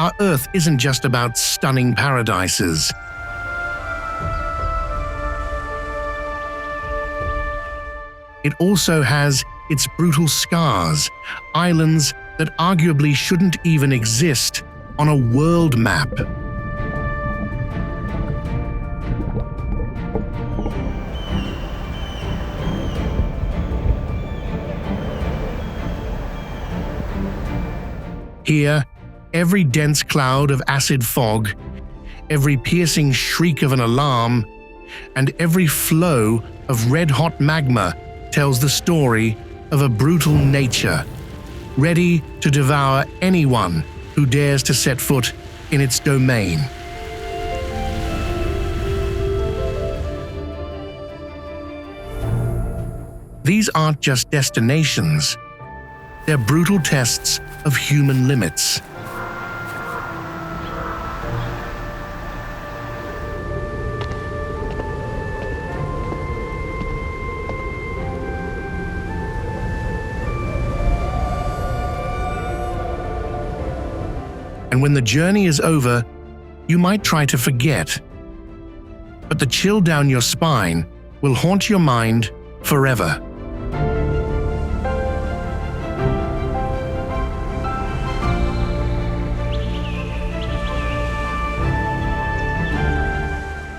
our Earth isn't just about stunning paradises. It also has its brutal scars, islands that arguably shouldn't even exist on a world map. Here, every dense cloud of acid fog, every piercing shriek of an alarm, and every flow of red-hot magma tells the story of a brutal nature, ready to devour anyone who dares to set foot in its domain. These aren't just destinations, they're brutal tests of human limits. And when the journey is over, you might try to forget. But the chill down your spine will haunt your mind forever.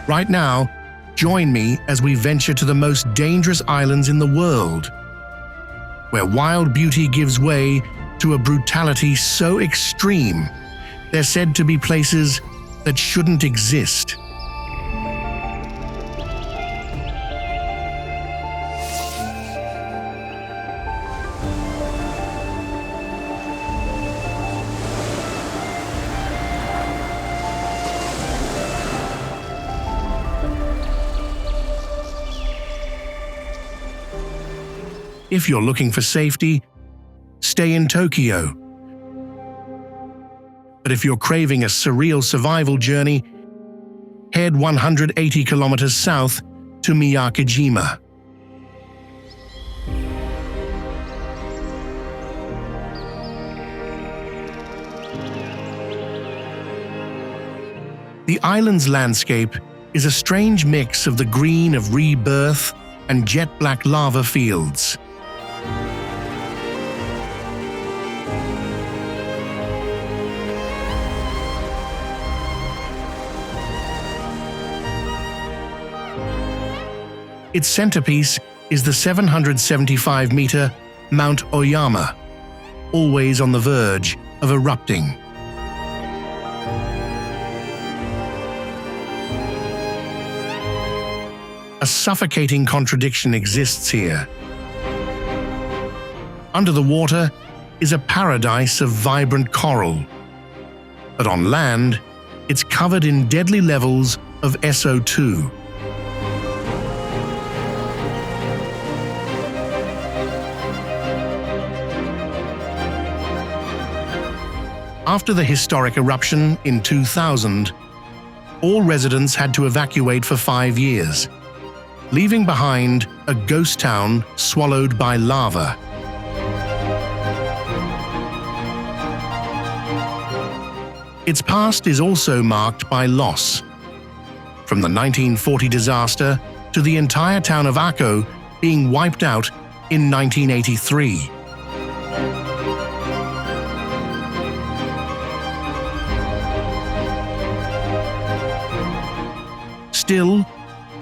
Right now, join me as we venture to the most dangerous islands in the world, where wild beauty gives way to a brutality so extreme they're said to be places that shouldn't exist. If you're looking for safety, stay in Tokyo. But if you're craving a surreal survival journey, head 180 kilometers south to Miyake-Jima. The island's landscape is a strange mix of the green of rebirth and jet-black lava fields. Its centerpiece is the 775-meter Mount Oyama, always on the verge of erupting. A suffocating contradiction exists here. Under the water is a paradise of vibrant coral, but on land, it's covered in deadly levels of SO2. After the historic eruption in 2000, all residents had to evacuate for 5 years, leaving behind a ghost town swallowed by lava. Its past is also marked by loss. From the 1940 disaster to the entire town of Ako being wiped out in 1983. Still,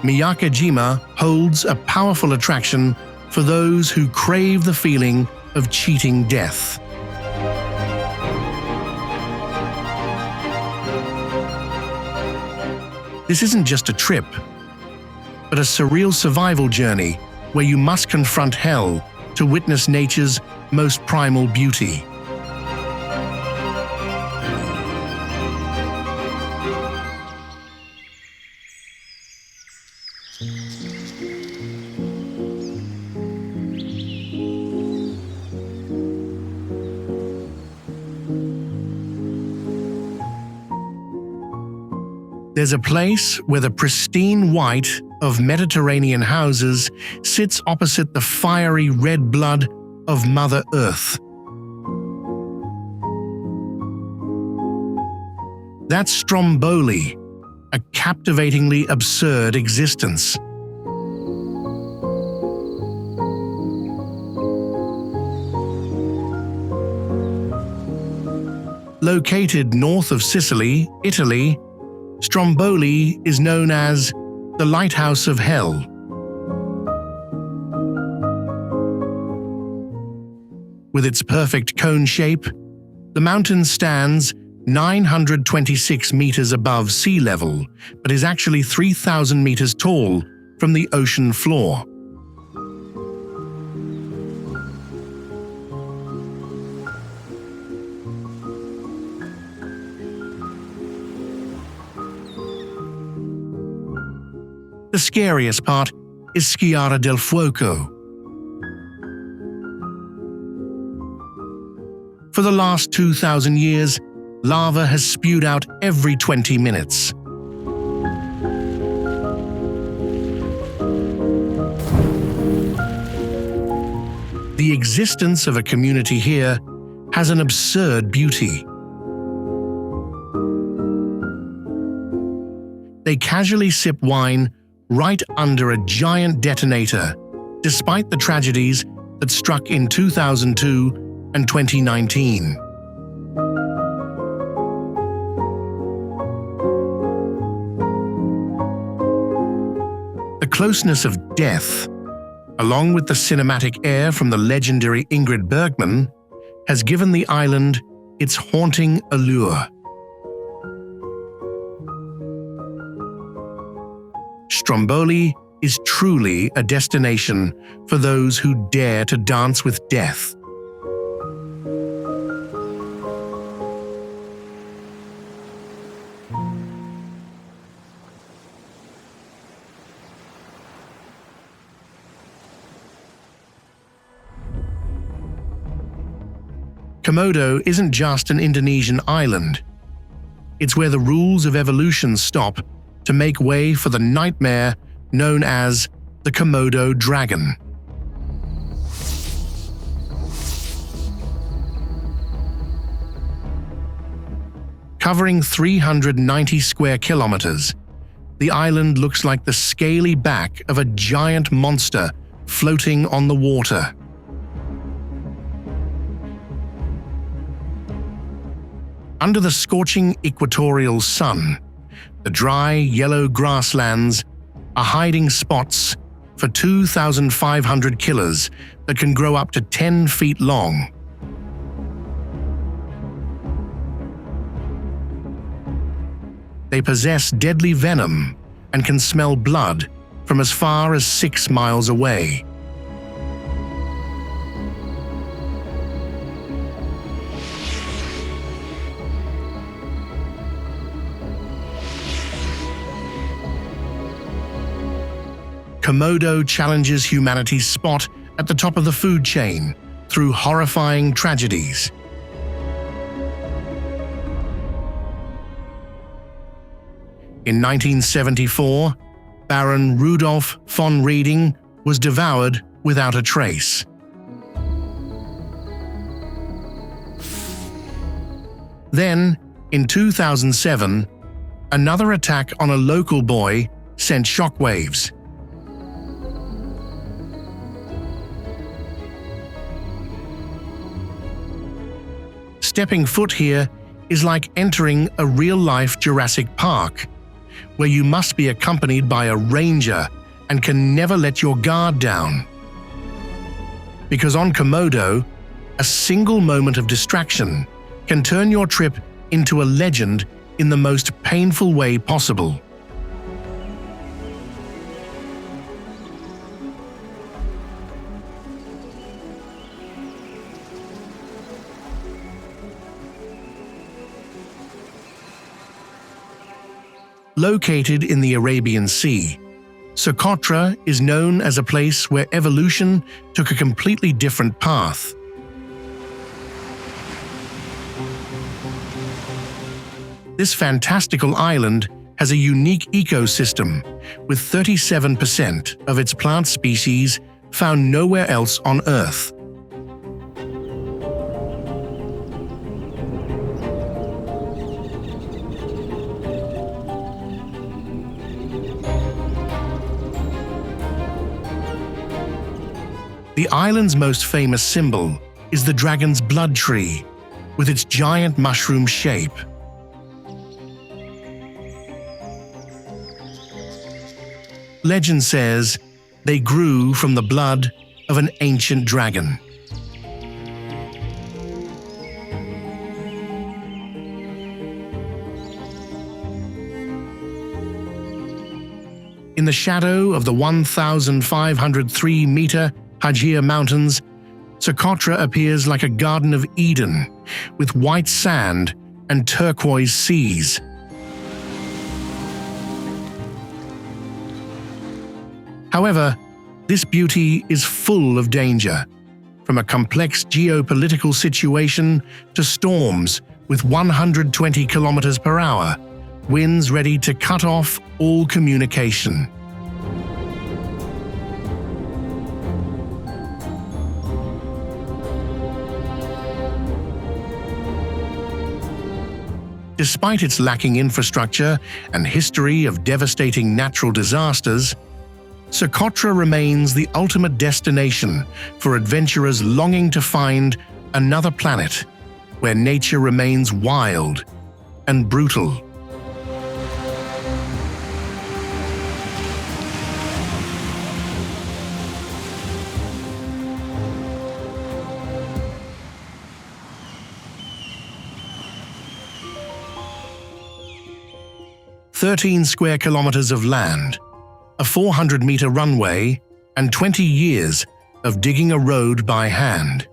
Miyake-Jima holds a powerful attraction for those who crave the feeling of cheating death. This isn't just a trip, but a surreal survival journey where you must confront hell to witness nature's most primal beauty. There's a place where the pristine white of Mediterranean houses sits opposite the fiery red blood of Mother Earth. That's Stromboli, a captivatingly absurd existence. Located north of Sicily, Italy, Stromboli is known as the Lighthouse of Hell. With its perfect cone shape, the mountain stands 926 meters above sea level, but is actually 3,000 meters tall from the ocean floor. The scariest part is Schiara del Fuoco. For the last 2,000 years, lava has spewed out every 20 minutes. The existence of a community here has an absurd beauty. They casually sip wine right under a giant detonator, despite the tragedies that struck in 2002 and 2019. The closeness of death, along with the cinematic air from the legendary Ingrid Bergman, has given the island its haunting allure. Stromboli is truly a destination for those who dare to dance with death. Komodo isn't just an Indonesian island. It's where the rules of evolution stop to make way for the nightmare known as the Komodo dragon. Covering 390 square kilometers, the island looks like the scaly back of a giant monster floating on the water. Under the scorching equatorial sun, the dry, yellow grasslands are hiding spots for 2,500 killers that can grow up to 10 feet long. They possess deadly venom and can smell blood from as far as 6 miles away. Komodo challenges humanity's spot at the top of the food chain through horrifying tragedies. In 1974, Baron Rudolf von Rieding was devoured without a trace. Then, in 2007, another attack on a local boy sent shockwaves. Stepping foot here is like entering a real-life Jurassic Park, where you must be accompanied by a ranger and can never let your guard down. Because on Komodo, a single moment of distraction can turn your trip into a legend in the most painful way possible. Located in the Arabian Sea, Socotra is known as a place where evolution took a completely different path. This fantastical island has a unique ecosystem, with 37% of its plant species found nowhere else on Earth. The island's most famous symbol is the dragon's blood tree, with its giant mushroom shape. Legend says they grew from the blood of an ancient dragon. In the shadow of the 1,503-meter Heimaey Mountains, Socotra appears like a Garden of Eden, with white sand and turquoise seas. However, this beauty is full of danger, from a complex geopolitical situation to storms with 120 kilometers per hour, winds ready to cut off all communication. Despite its lacking infrastructure and history of devastating natural disasters, Socotra remains the ultimate destination for adventurers longing to find another planet where nature remains wild and brutal. "13 square kilometers of land, a 400-meter runway, and 20 years of digging a road by hand.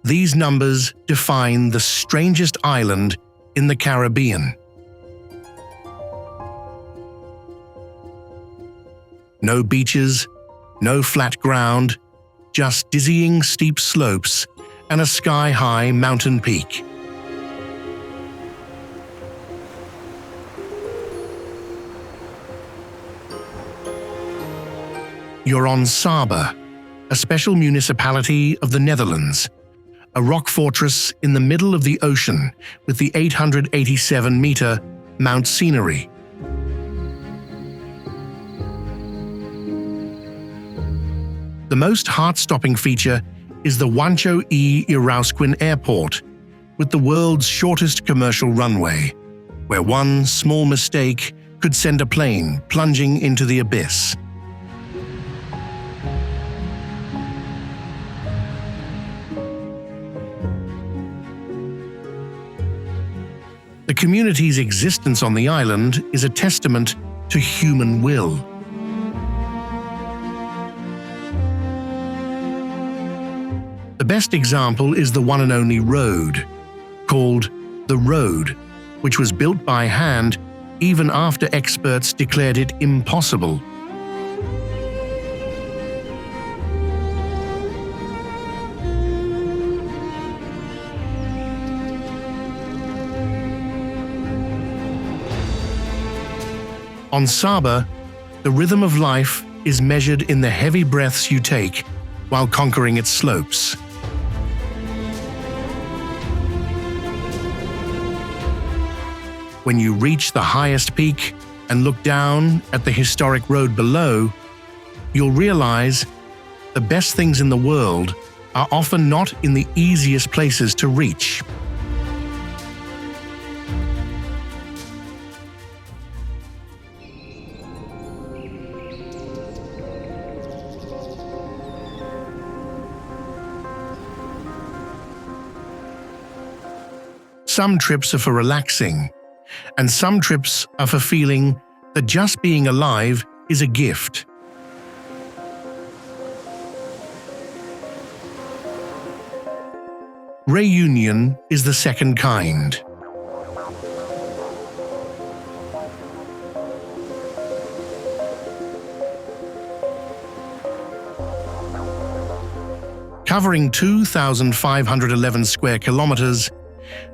These numbers define the strangest island in the Caribbean. No beaches, no flat ground, just dizzying steep slopes and a sky-high mountain peak. You're on Saba, a special municipality of the Netherlands, a rock fortress in the middle of the ocean with the 887-meter Mount Scenery. The most heart-stopping feature is the Wancho e Irausquin Airport, with the world's shortest commercial runway, where one small mistake could send a plane plunging into the abyss. The community's existence on the island is a testament to human will. The best example is the one and only road, called the Road, which was built by hand even after experts declared it impossible. On Saba, the rhythm of life is measured in the heavy breaths you take while conquering its slopes. When you reach the highest peak and look down at the historic road below, you'll realize the best things in the world are often not in the easiest places to reach. Some trips are for relaxing, and some trips are for feeling that just being alive is a gift. Réunion is the second kind. Covering 2,511 square kilometers,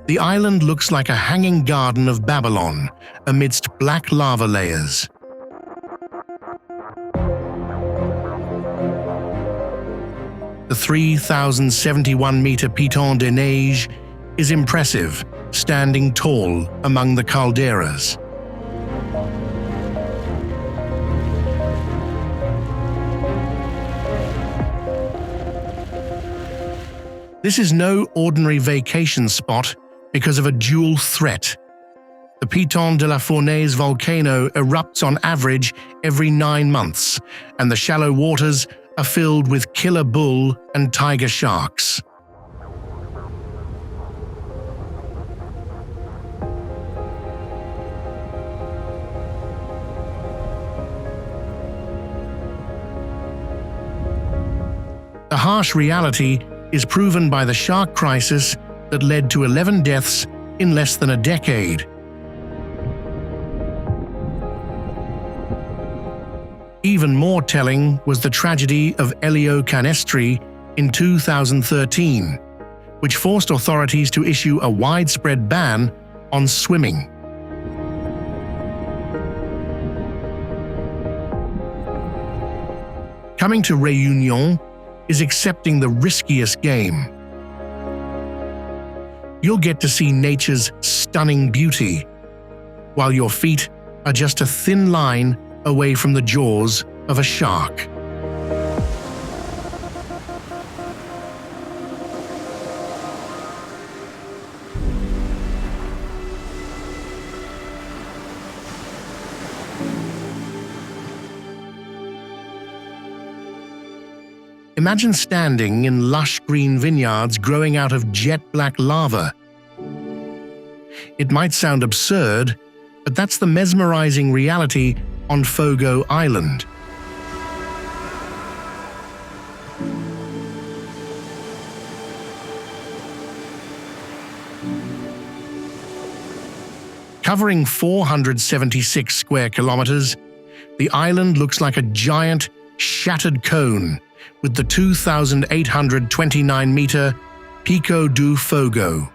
the island looks like a hanging garden of Babylon amidst black lava layers. The 3,071-meter Piton de Neige is impressive, standing tall among the calderas. This is no ordinary vacation spot because of a dual threat. The Piton de la Fournaise volcano erupts on average every 9 months, and the shallow waters are filled with killer bull and tiger sharks. The harsh reality is proven by the shark crisis that led to 11 deaths in less than a decade. Even more telling was the tragedy of Elio Canestri in 2013, which forced authorities to issue a widespread ban on swimming. Coming to Réunion is accepting the riskiest game. You'll get to see nature's stunning beauty, while your feet are just a thin line away from the jaws of a shark. Imagine standing in lush green vineyards growing out of jet-black lava. It might sound absurd, but that's the mesmerizing reality on Fogo Island. Covering 476 square kilometers, the island looks like a giant, shattered cone with the 2,829-meter Pico do Fogo.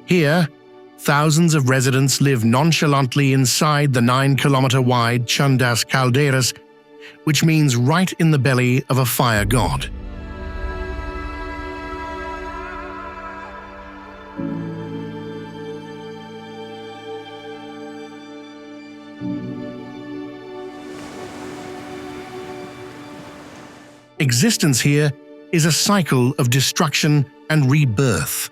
Here, thousands of residents live nonchalantly inside the 9-kilometer-wide Chundas Caldeiras, which means right in the belly of a fire god. Existence here is a cycle of destruction and rebirth.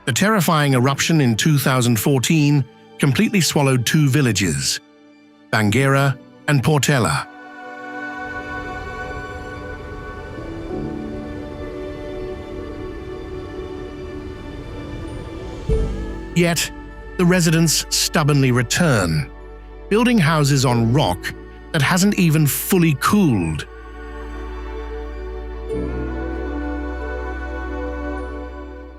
The terrifying eruption in 2014 completely swallowed 2 villages, Banguera and Portela. Yet, the residents stubbornly return, building houses on rock that hasn't even fully cooled.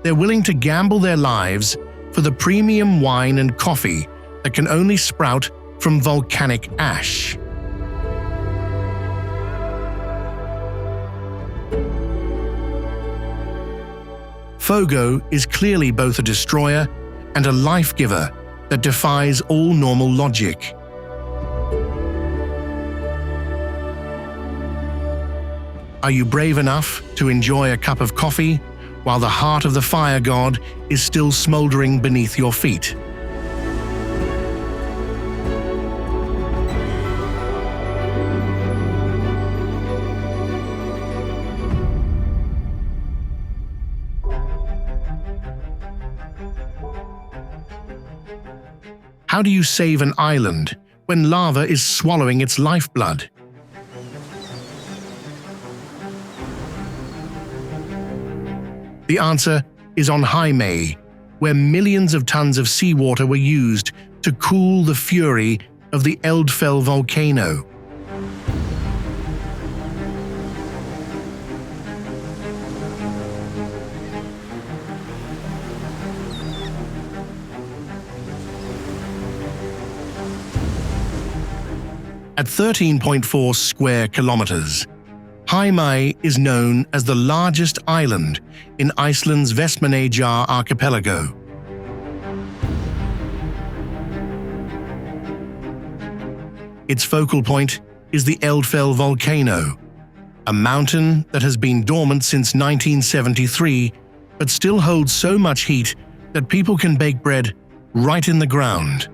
They're willing to gamble their lives for the premium wine and coffee that can only sprout from volcanic ash. Fogo is clearly both a destroyer and a life-giver that defies all normal logic. Are you brave enough to enjoy a cup of coffee while the heart of the fire god is still smoldering beneath your feet? How do you save an island when lava is swallowing its lifeblood? The answer is on Heimaey, where millions of tons of seawater were used to cool the fury of the Eldfell volcano. At 13.4 square kilometers, Heimaey is known as the largest island in Iceland's Vestmannaeyjar archipelago. Its focal point is the Eldfell volcano, a mountain that has been dormant since 1973 but still holds so much heat that people can bake bread right in the ground.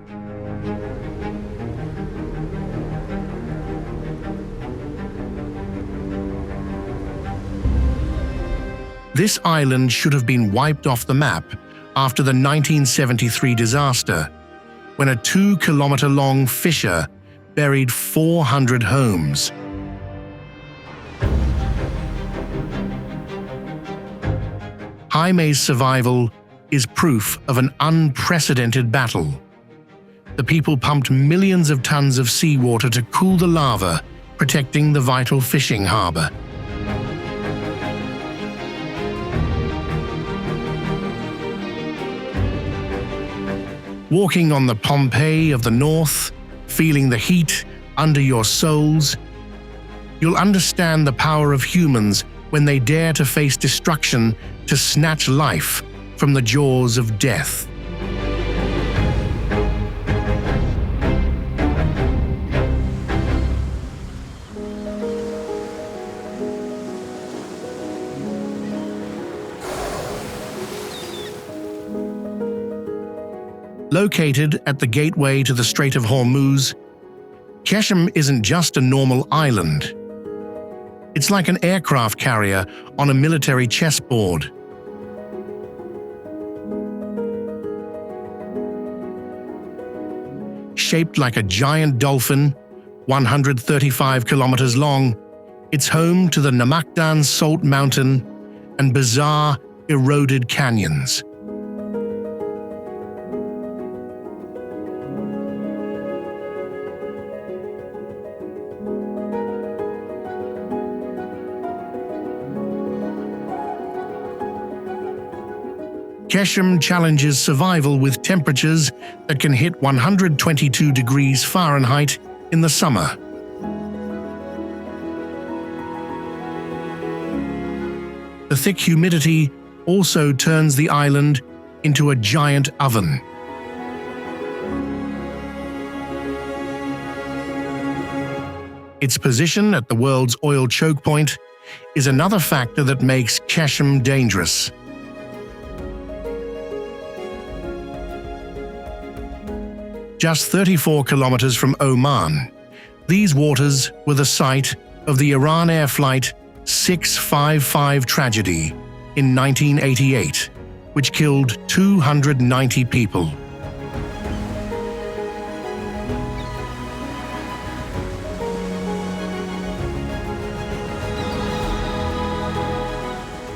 This island should have been wiped off the map after the 1973 disaster, when a 2-kilometer-long fissure buried 400 homes. Heimaey's survival is proof of an unprecedented battle. The people pumped millions of tons of seawater to cool the lava, protecting the vital fishing harbor. Walking on the Pompeii of the north, feeling the heat under your soles, you'll understand the power of humans when they dare to face destruction to snatch life from the jaws of death. Located at the gateway to the Strait of Hormuz, Qeshm isn't just a normal island. It's like an aircraft carrier on a military chessboard. Shaped like a giant dolphin, 135 kilometers long, it's home to the Namakdan Salt Mountain and bizarre, eroded canyons. Qeshm challenges survival with temperatures that can hit 122 degrees Fahrenheit in the summer. The thick humidity also turns the island into a giant oven. Its position at the world's oil choke point is another factor that makes Qeshm dangerous. Just 34 kilometers from Oman, these waters were the site of the Iran Air Flight 655 tragedy in 1988, which killed 290 people.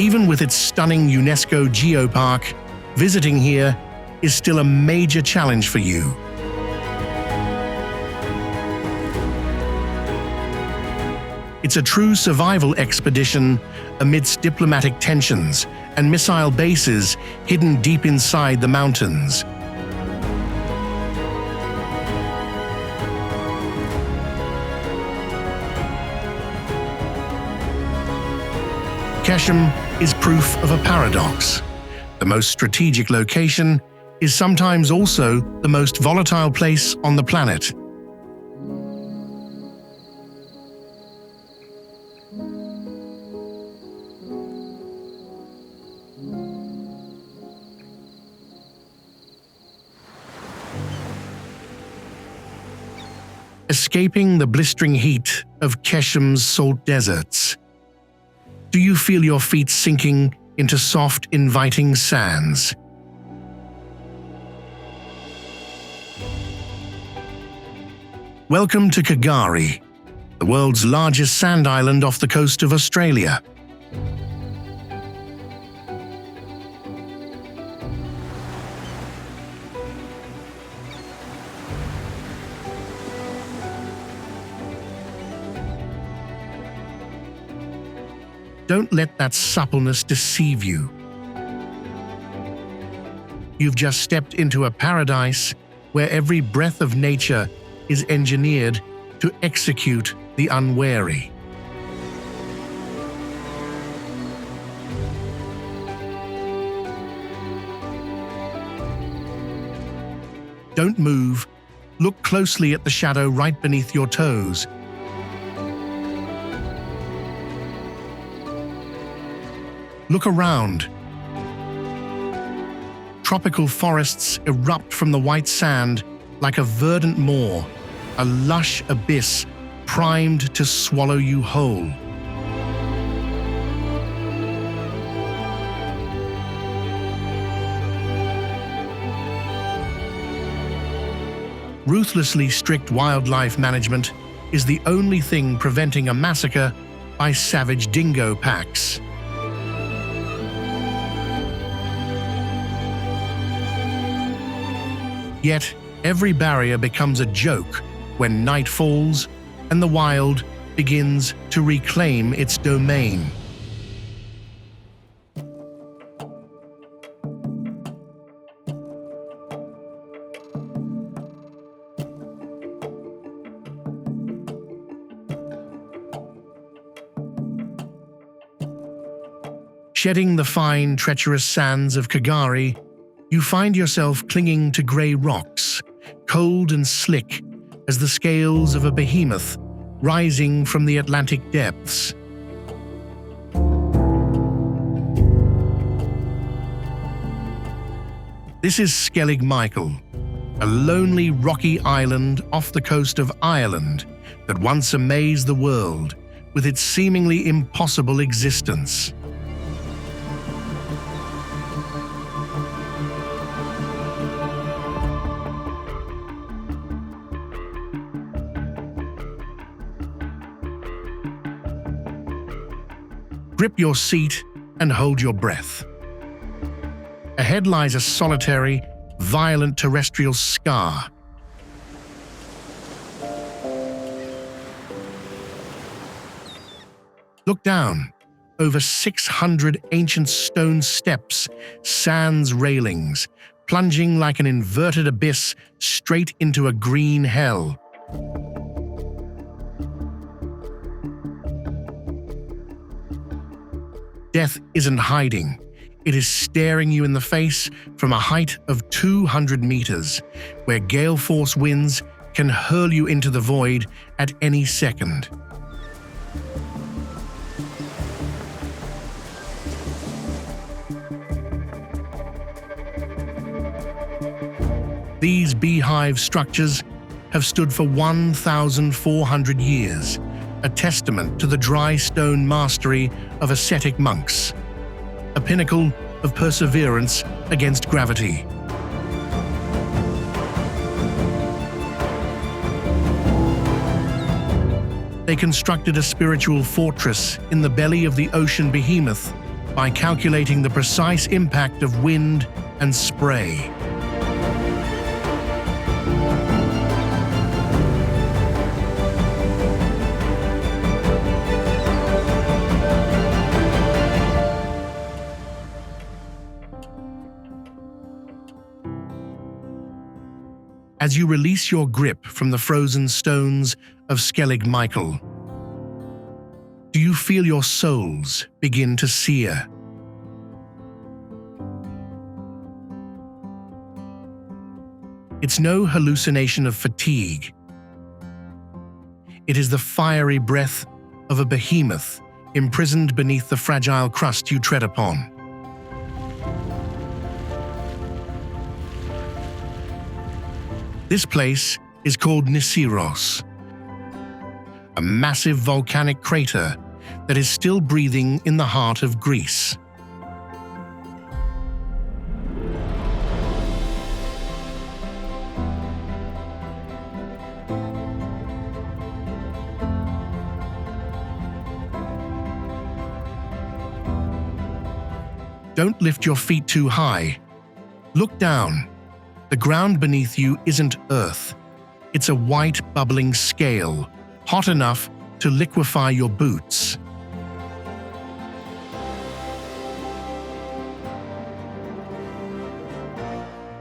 Even with its stunning UNESCO geopark, visiting here is still a major challenge for you. It's a true survival expedition amidst diplomatic tensions and missile bases hidden deep inside the mountains. Qeshm is proof of a paradox. The most strategic location is sometimes also the most volatile place on the planet. Escaping the blistering heat of Qeshm's salt deserts. Do you feel your feet sinking into soft, inviting sands? Welcome to Kagari, the world's largest sand island off the coast of Australia. Don't let that suppleness deceive you. You've just stepped into a paradise where every breath of nature is engineered to execute the unwary. Don't move. Look closely at the shadow right beneath your toes. Look around. Tropical forests erupt from the white sand like a verdant maw, a lush abyss primed to swallow you whole. Ruthlessly strict wildlife management is the only thing preventing a massacre by savage dingo packs. Yet, every barrier becomes a joke when night falls and the wild begins to reclaim its domain. Shedding the fine, treacherous sands of Kagari, you find yourself clinging to grey rocks, cold and slick as the scales of a behemoth rising from the Atlantic depths. This is Skellig Michael, a lonely rocky island off the coast of Ireland that once amazed the world with its seemingly impossible existence. Grip your seat and hold your breath. Ahead lies a solitary, violent terrestrial scar. Look down. Over 600 ancient stone steps, sans railings, plunging like an inverted abyss straight into a green hell. Death isn't hiding. It is staring you in the face from a height of 200 meters, where gale force winds can hurl you into the void at any second. These beehive structures have stood for 1,400 years, a testament to the dry stone mastery of ascetic monks, a pinnacle of perseverance against gravity. They constructed a spiritual fortress in the belly of the ocean behemoth by calculating the precise impact of wind and spray. As you release your grip from the frozen stones of Skellig Michael, do you feel your soles begin to sear? It's no hallucination of fatigue. It is the fiery breath of a behemoth imprisoned beneath the fragile crust you tread upon. This place is called Nisyros, a massive volcanic crater that is still breathing in the heart of Greece. Don't lift your feet too high. Look down. The ground beneath you isn't earth. It's a white, bubbling scale, hot enough to liquefy your boots.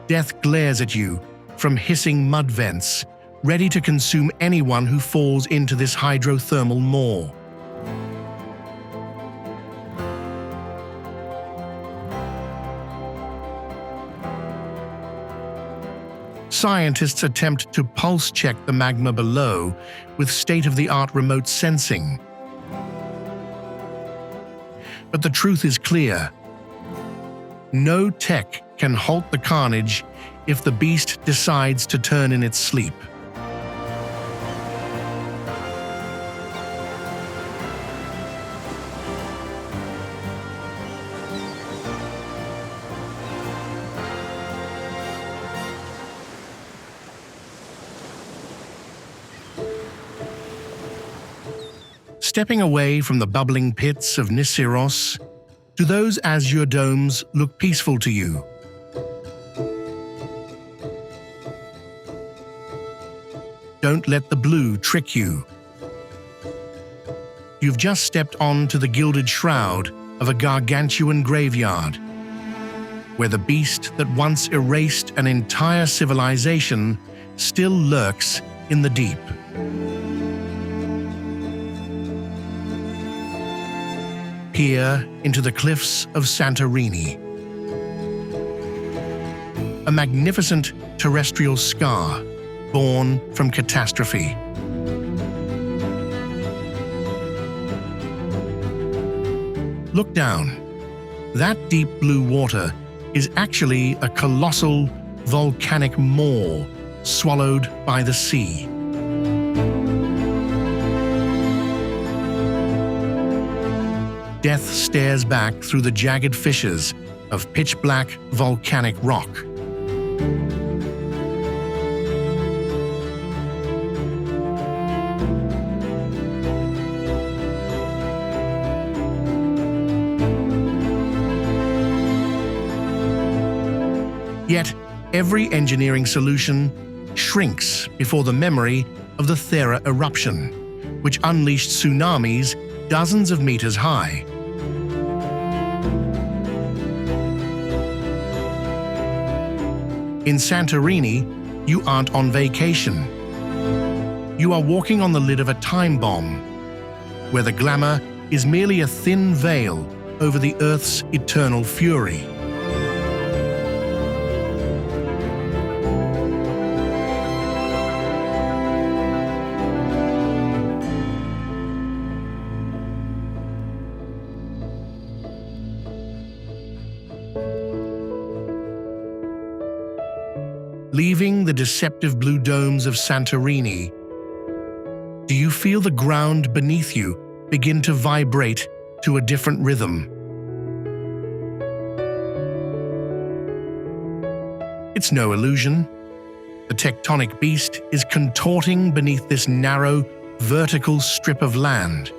Death glares at you from hissing mud vents, ready to consume anyone who falls into this hydrothermal maw. Scientists attempt to pulse-check the magma below with state-of-the-art remote sensing. But the truth is clear. No tech can halt the carnage if the beast decides to turn in its sleep. Stepping away from the bubbling pits of Nisyros, do those azure domes look peaceful to you? Don't let the blue trick you. You've just stepped onto the gilded shroud of a gargantuan graveyard, where the beast that once erased an entire civilization still lurks in the deep. Peer into the cliffs of Santorini. A magnificent terrestrial scar born from catastrophe. Look down. That deep blue water is actually a colossal volcanic maw swallowed by the sea. Death stares back through the jagged fissures of pitch-black volcanic rock. Yet, every engineering solution shrinks before the memory of the Thera eruption, which unleashed tsunamis dozens of meters high. In Santorini, you aren't on vacation. You are walking on the lid of a time bomb, where the glamour is merely a thin veil over the Earth's eternal fury. Leaving the deceptive blue domes of Santorini, do you feel the ground beneath you begin to vibrate to a different rhythm? It's no illusion. The tectonic beast is contorting beneath this narrow, vertical strip of land.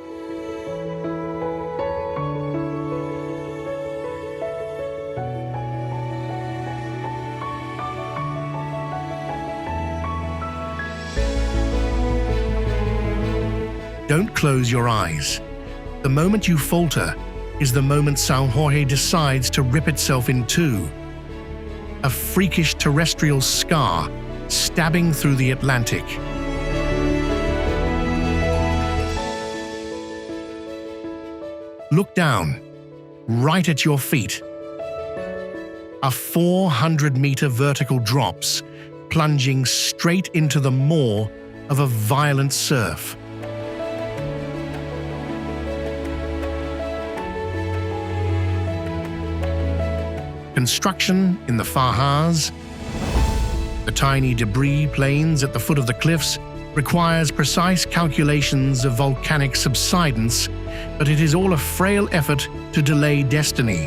Don't close your eyes. The moment you falter is the moment São Jorge decides to rip itself in two. A freakish terrestrial scar stabbing through the Atlantic. Look down, right at your feet. A 400-meter vertical drops, plunging straight into the maw of a violent surf. Construction in the Fahas, the tiny debris plains at the foot of the cliffs, requires precise calculations of volcanic subsidence, but it is all a frail effort to delay destiny.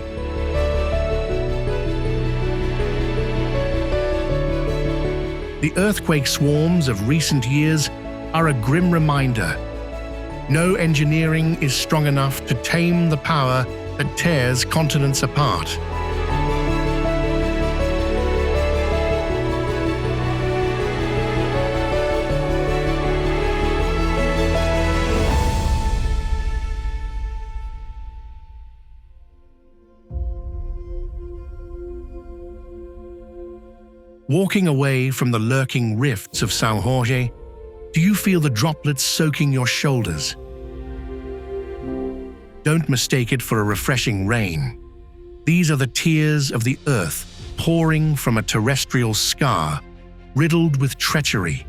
The earthquake swarms of recent years are a grim reminder. No engineering is strong enough to tame the power that tears continents apart. Walking away from the lurking rifts of São Jorge, do you feel the droplets soaking your shoulders? Don't mistake it for a refreshing rain. These are the tears of the earth pouring from a terrestrial scar, riddled with treachery.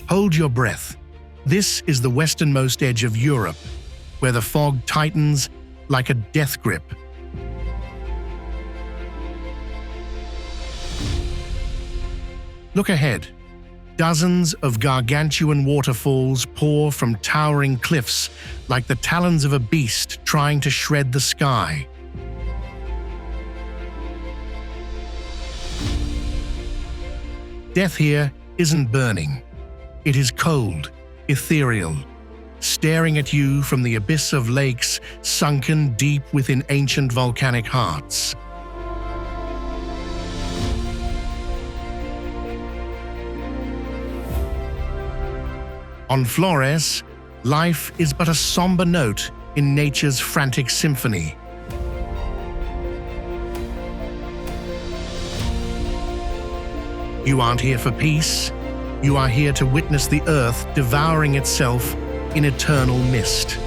Hold your breath. This is the westernmost edge of Europe, where the fog tightens like a death grip. Look ahead. Dozens of gargantuan waterfalls pour from towering cliffs like the talons of a beast trying to shred the sky. Death here isn't burning. It is cold, ethereal, staring at you from the abyss of lakes sunken deep within ancient volcanic hearts. On Flores, life is but a somber note in nature's frantic symphony. You aren't here for peace. You are here to witness the earth devouring itself in eternal mist.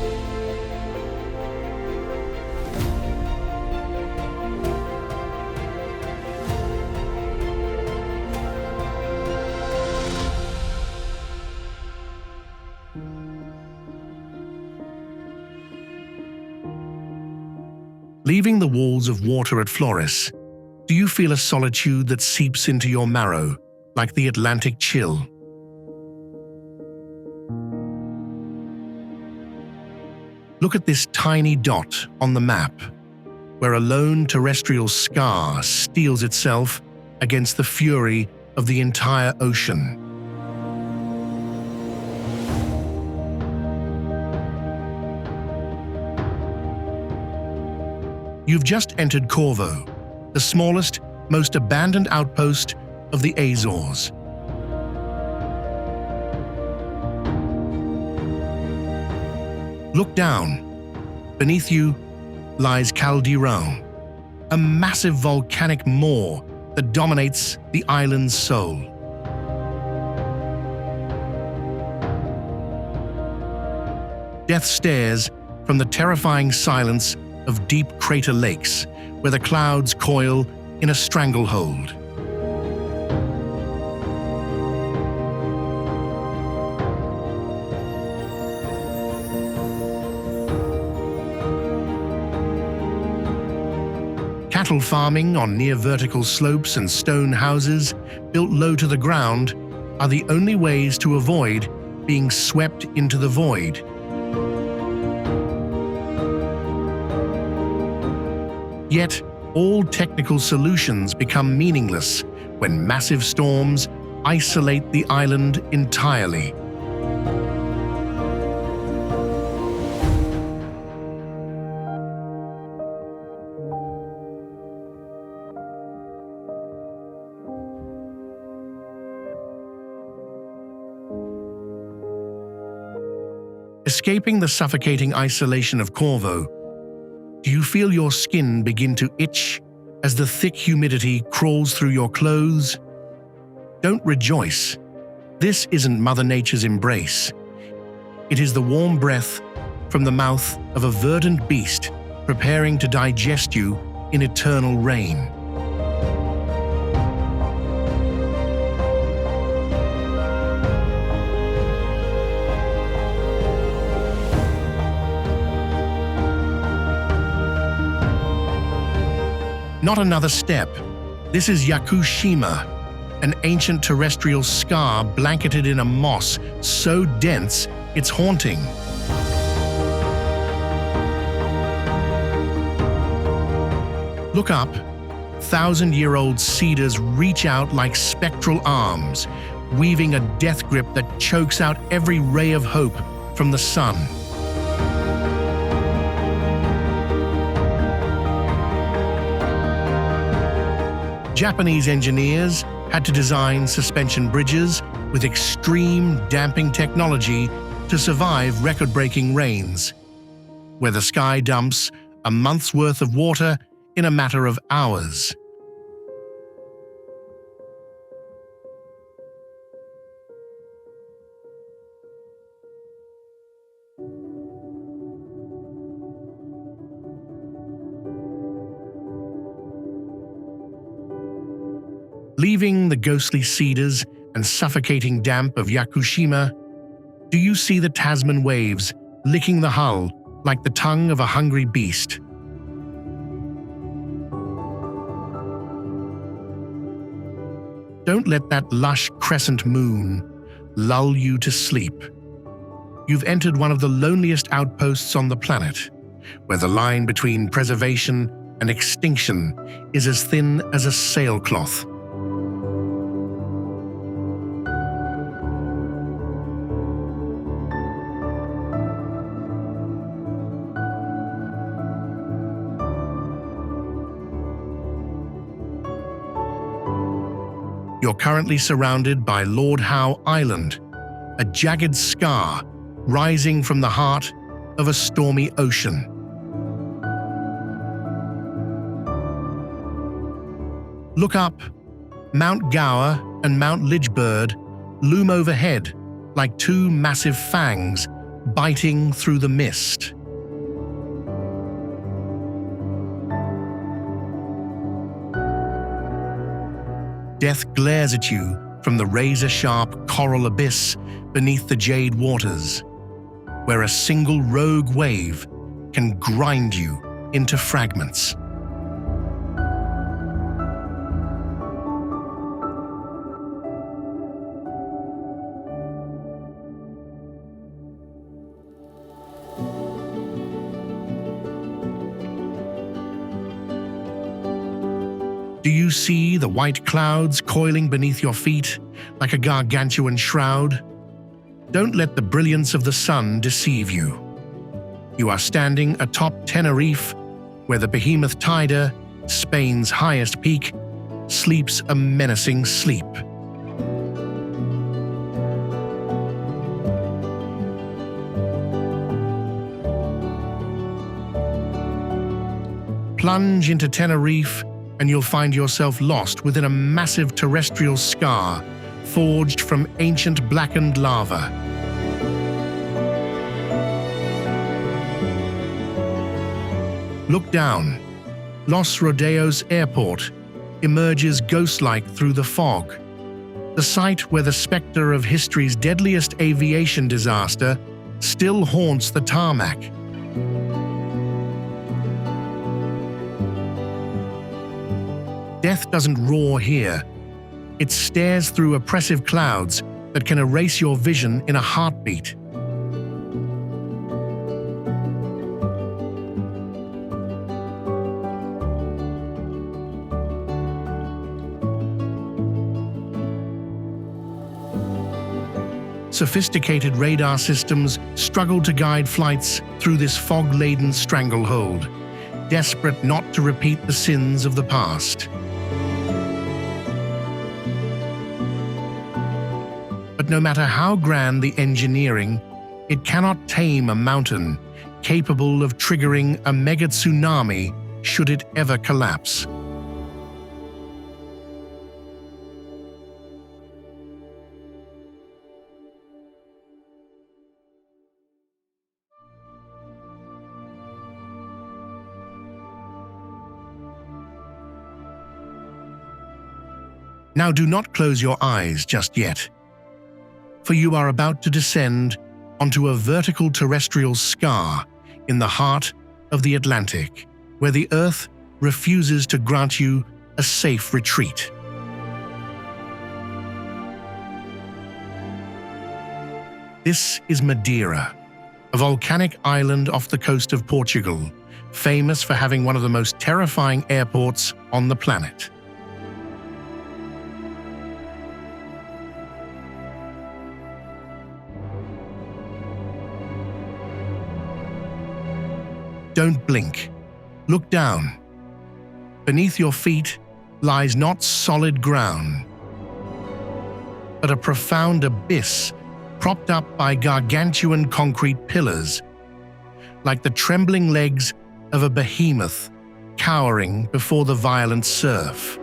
Leaving the walls of water at Flores, do you feel a solitude that seeps into your marrow, like the Atlantic chill? Look at this tiny dot on the map, where a lone terrestrial scar steels itself against the fury of the entire ocean. You've just entered Corvo, the smallest, most abandoned outpost of the Azores. Look down. Beneath you lies Calderon, a massive volcanic maw that dominates the island's soul. Death stares from the terrifying silence of deep crater lakes, where the clouds coil in a stranglehold. Cattle farming on near vertical slopes and stone houses built low to the ground are the only ways to avoid being swept into the void. Yet, all technical solutions become meaningless when massive storms isolate the island entirely. Escaping the suffocating isolation of Corvo, do you feel your skin begin to itch as the thick humidity crawls through your clothes? Don't rejoice. This isn't Mother Nature's embrace. It is the warm breath from the mouth of a verdant beast preparing to digest you in eternal rain. Not another step. This is Yakushima, an ancient terrestrial scar blanketed in a moss so dense it's haunting. Look up. 1,000-year-old cedars reach out like spectral arms, weaving a death grip that chokes out every ray of hope from the sun. Japanese engineers had to design suspension bridges with extreme damping technology to survive record-breaking rains, where the sky dumps a month's worth of water in a matter of hours. Leaving the ghostly cedars and suffocating damp of Yakushima, do you see the Tasman waves licking the hull like the tongue of a hungry beast? Don't Don't let that lush crescent moon lull you to sleep. You've entered one of the loneliest outposts on the planet, where the line between preservation and extinction is as thin as a sailcloth. You're currently surrounded by Lord Howe Island, a jagged scar rising from the heart of a stormy ocean. Look up. Mount Gower and Mount Lidgebird loom overhead like two massive fangs biting through the mist. Death glares at you from the razor-sharp coral abyss beneath the jade waters, where a single rogue wave can grind you into fragments. Do you see the white clouds coiling beneath your feet like a gargantuan shroud? Don't let the brilliance of the sun deceive you. You are standing atop Tenerife, where the behemoth Tider, Spain's highest peak, sleeps a menacing sleep. Plunge into Tenerife, and you'll find yourself lost within a massive terrestrial scar forged from ancient blackened lava. Look down. Los Rodeos Airport emerges ghost-like through the fog, the site where the specter of history's deadliest aviation disaster still haunts the tarmac. Death doesn't roar here. It stares through oppressive clouds that can erase your vision in a heartbeat. Sophisticated radar systems struggle to guide flights through this fog-laden stranglehold, desperate not to repeat the sins of the past. But no matter how grand the engineering, it cannot tame a mountain capable of triggering a mega tsunami should it ever collapse. Now do not close your eyes just yet, for you are about to descend onto a vertical terrestrial scar in the heart of the Atlantic, where the Earth refuses to grant you a safe retreat. This is Madeira, a volcanic island off the coast of Portugal, famous for having one of the most terrifying airports on the planet. Don't blink. Look down. Beneath your feet lies not solid ground, but a profound abyss propped up by gargantuan concrete pillars, like the trembling legs of a behemoth cowering before the violent surf.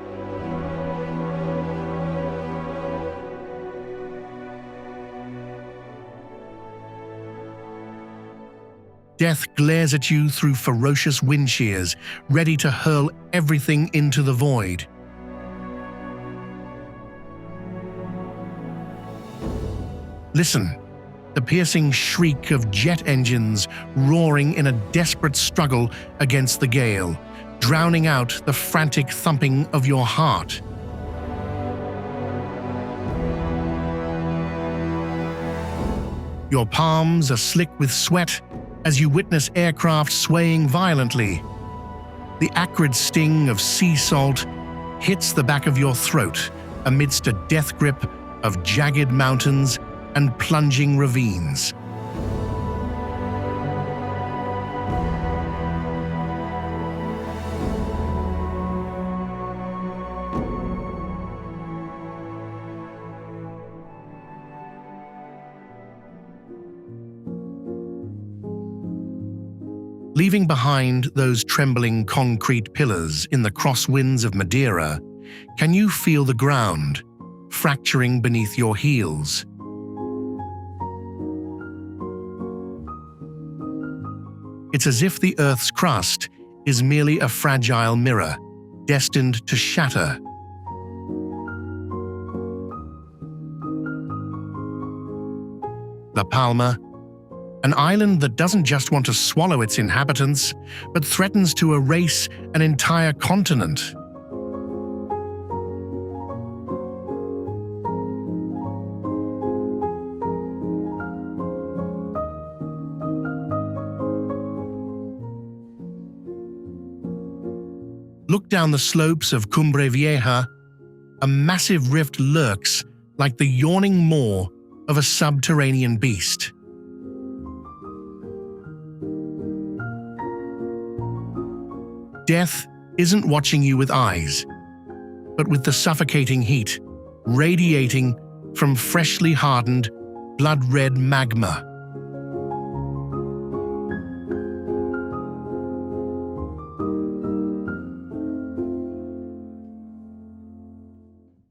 Death glares at you through ferocious wind shears, ready to hurl everything into the void. Listen, the piercing shriek of jet engines roaring in a desperate struggle against the gale, drowning out the frantic thumping of your heart. Your palms are slick with sweat as you witness aircraft swaying violently. The acrid sting of sea salt hits the back of your throat amidst a death grip of jagged mountains and plunging ravines. Leaving behind those trembling concrete pillars in the crosswinds of Madeira, can you feel the ground fracturing beneath your heels? It's as if the Earth's crust is merely a fragile mirror, destined to shatter. La Palma, an island that doesn't just want to swallow its inhabitants, but threatens to erase an entire continent. Look down the slopes of Cumbre Vieja. A massive rift lurks like the yawning maw of a subterranean beast. Death isn't watching you with eyes, but with the suffocating heat radiating from freshly hardened, blood-red magma.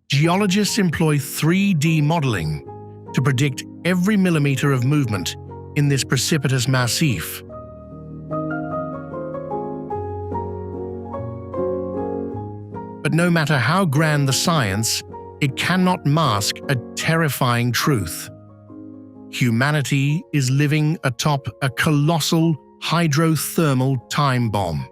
Geologists employ 3D modeling to predict every millimeter of movement in this precipitous massif. But no matter how grand the science, it cannot mask a terrifying truth. Humanity is living atop a colossal hydrothermal time bomb.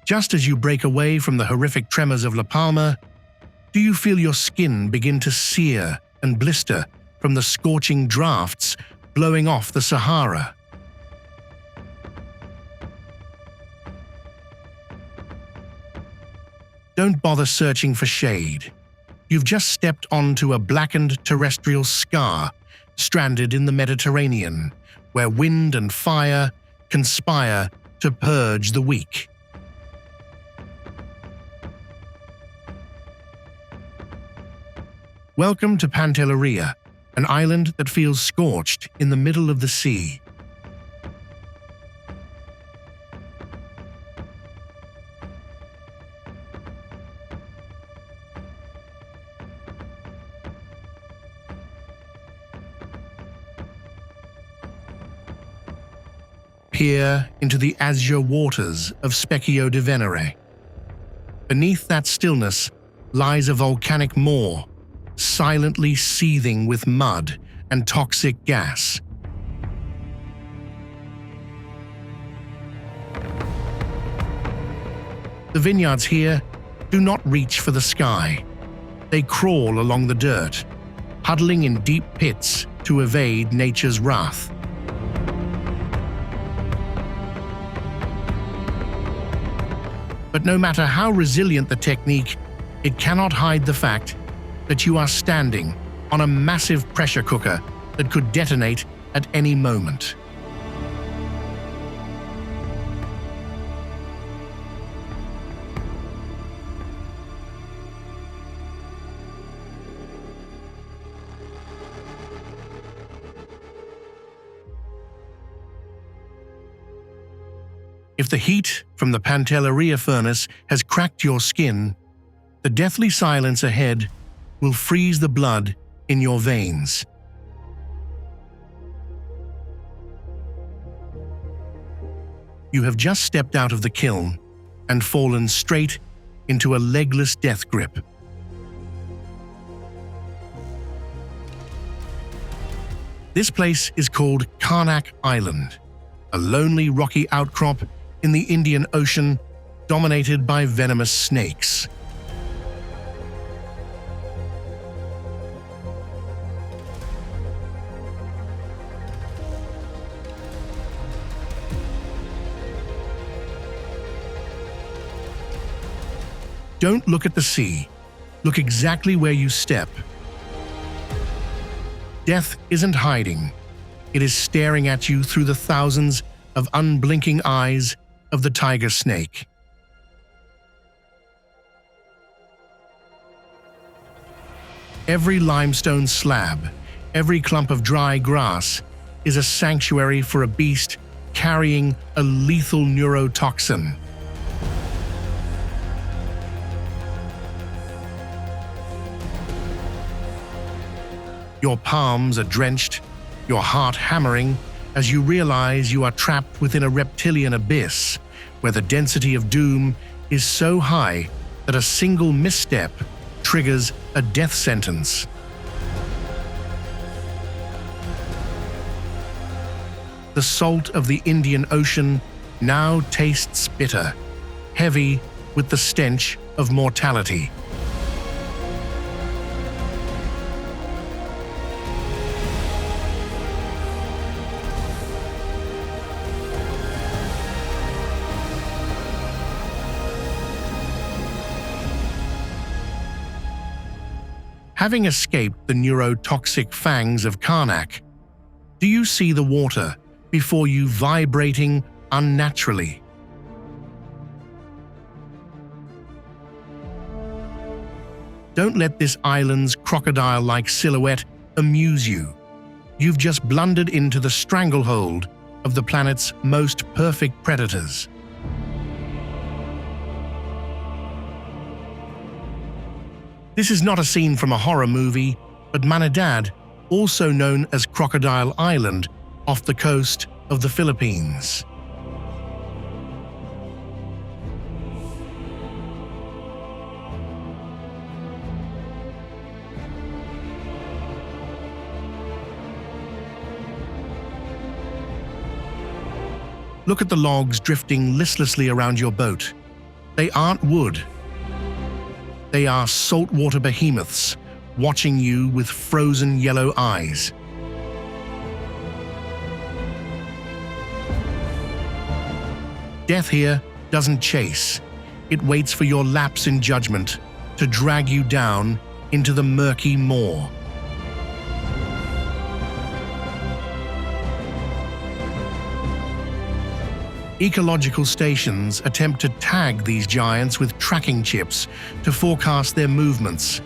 Just as you break away from the horrific tremors of La Palma, do you feel your skin begin to sear and blister from the scorching drafts blowing off the Sahara? Don't bother searching for shade. You've just stepped onto a blackened terrestrial scar stranded in the Mediterranean, where wind and fire conspire to purge the weak. Welcome to Pantelleria, an island that feels scorched in the middle of the sea. Peer into the azure waters of Specchio di Venere. Beneath that stillness lies a volcanic maw, silently seething with mud and toxic gas. The vineyards here do not reach for the sky. They crawl along the dirt, huddling in deep pits to evade nature's wrath. But no matter how resilient the technique, it cannot hide the fact that you are standing on a massive pressure cooker that could detonate at any moment. If the heat from the Pantelleria furnace has cracked your skin, the deathly silence ahead will freeze the blood in your veins. You have just stepped out of the kiln and fallen straight into a legless death grip. This place is called Carnac Island, a lonely rocky outcrop in the Indian Ocean dominated by venomous snakes. Don't look at the sea. Look exactly where you step. Death isn't hiding. It is staring at you through the thousands of unblinking eyes of the tiger snake. Every limestone slab, every clump of dry grass is a sanctuary for a beast carrying a lethal neurotoxin. Your palms are drenched, your heart hammering, as you realize you are trapped within a reptilian abyss where the density of doom is so high that a single misstep triggers a death sentence. The salt of the Indian Ocean now tastes bitter, heavy with the stench of mortality. Having escaped the neurotoxic fangs of Carnac, do you see the water before you vibrating unnaturally? Don't let this island's crocodile-like silhouette amuse you. You've just blundered into the stranglehold of the planet's most perfect predators. This is not a scene from a horror movie, but Manidad, also known as Crocodile Island, off the coast of the Philippines. Look at the logs drifting listlessly around your boat. They aren't wood. They are saltwater behemoths, watching you with frozen yellow eyes. Death here doesn't chase. It waits for your lapse in judgment to drag you down into the murky maw. Ecological stations attempt to tag these giants with tracking chips to forecast their movements.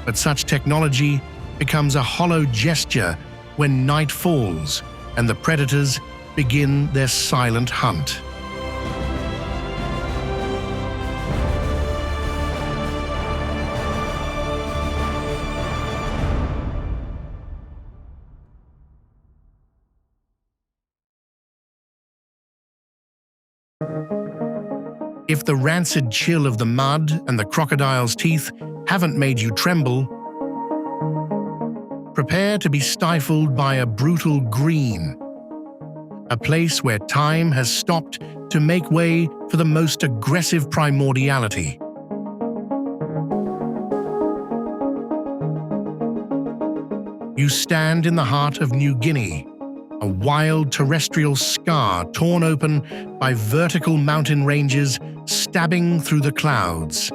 But such technology becomes a hollow gesture when night falls and the predators begin their silent hunt. If the rancid chill of the mud and the crocodile's teeth haven't made you tremble, prepare to be stifled by a brutal green, a place where time has stopped to make way for the most aggressive primordiality. You stand in the heart of New Guinea, a wild terrestrial scar torn open by vertical mountain ranges stabbing through the clouds.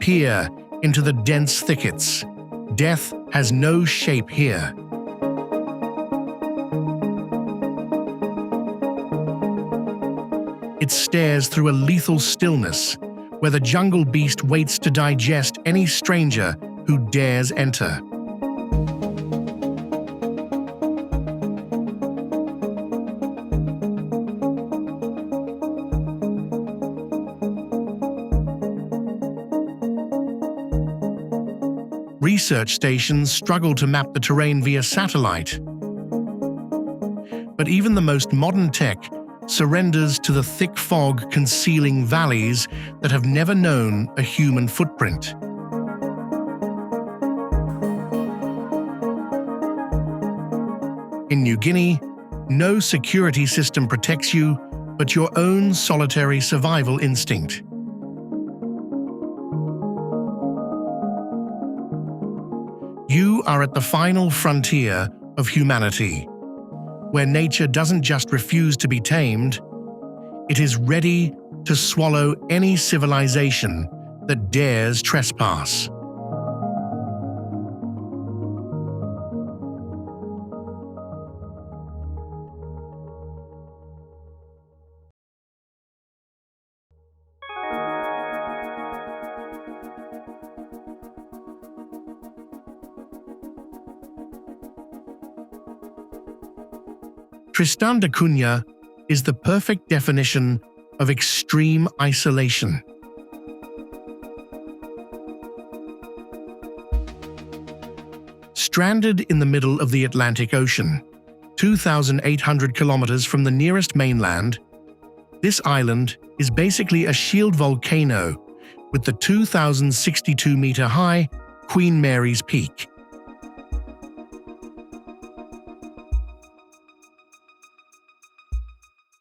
Peer into the dense thickets. Death has no shape here. It stares through a lethal stillness, where the jungle beast waits to digest any stranger who dares enter. Research stations struggle to map the terrain via satellite. But even the most modern tech surrenders to the thick fog concealing valleys that have never known a human footprint. In New Guinea, no security system protects you but your own solitary survival instinct. You are at the final frontier of humanity, where nature doesn't just refuse to be tamed, it is ready to swallow any civilization that dares trespass. Tristan Da Cunha is the perfect definition of extreme isolation. Stranded in the middle of the Atlantic Ocean, 2,800 kilometers from the nearest mainland, this island is basically a shield volcano with the 2,062-meter-high Queen Mary's Peak.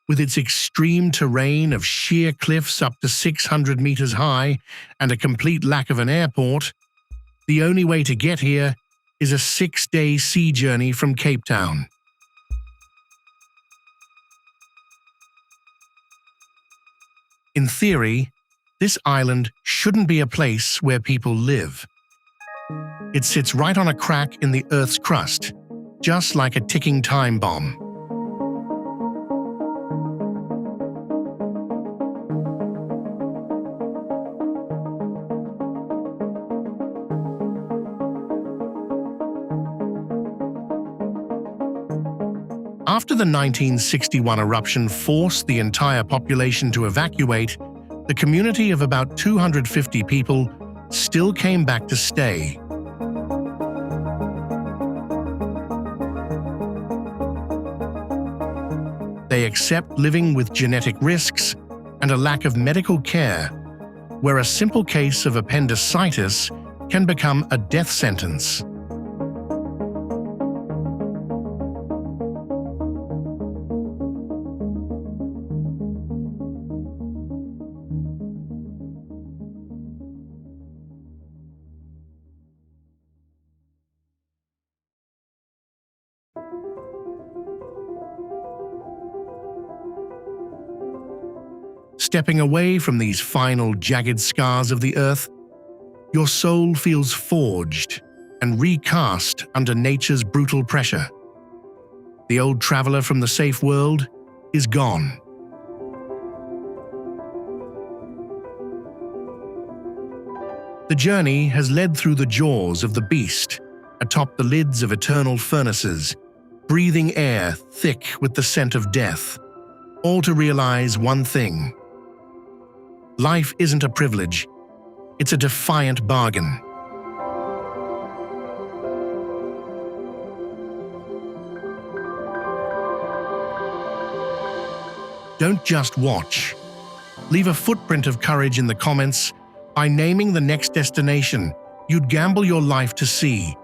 With its extreme terrain of sheer cliffs up to 600 meters high and a complete lack of an airport, the only way to get here is a 6-day sea journey from Cape Town. In theory, this island shouldn't be a place where people live. It sits right on a crack in the Earth's crust, just like a ticking time bomb. After the 1961 eruption forced the entire population to evacuate, the community of about 250 people still came back to stay. They accept living with genetic risks and a lack of medical care, where a simple case of appendicitis can become a death sentence. Stepping away from these final jagged scars of the earth, your soul feels forged and recast under nature's brutal pressure. The old traveler from the safe world is gone. The journey has led through the jaws of the beast, atop the lids of eternal furnaces, breathing air thick with the scent of death, all to realize one thing. Life isn't a privilege, it's a defiant bargain. Don't just watch. Leave a footprint of courage in the comments by naming the next destination you'd gamble your life to see,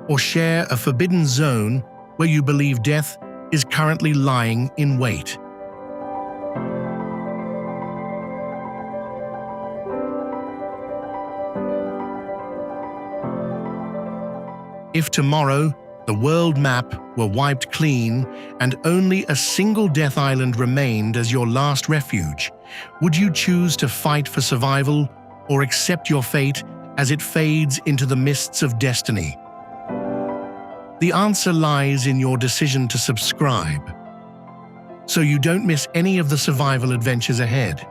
or share a forbidden zone where you believe death is currently lying in wait. If tomorrow the world map were wiped clean and only a single death island remained as your last refuge, would you choose to fight for survival or accept your fate as it fades into the mists of destiny? The answer lies in your decision to subscribe, so you don't miss any of the survival adventures ahead.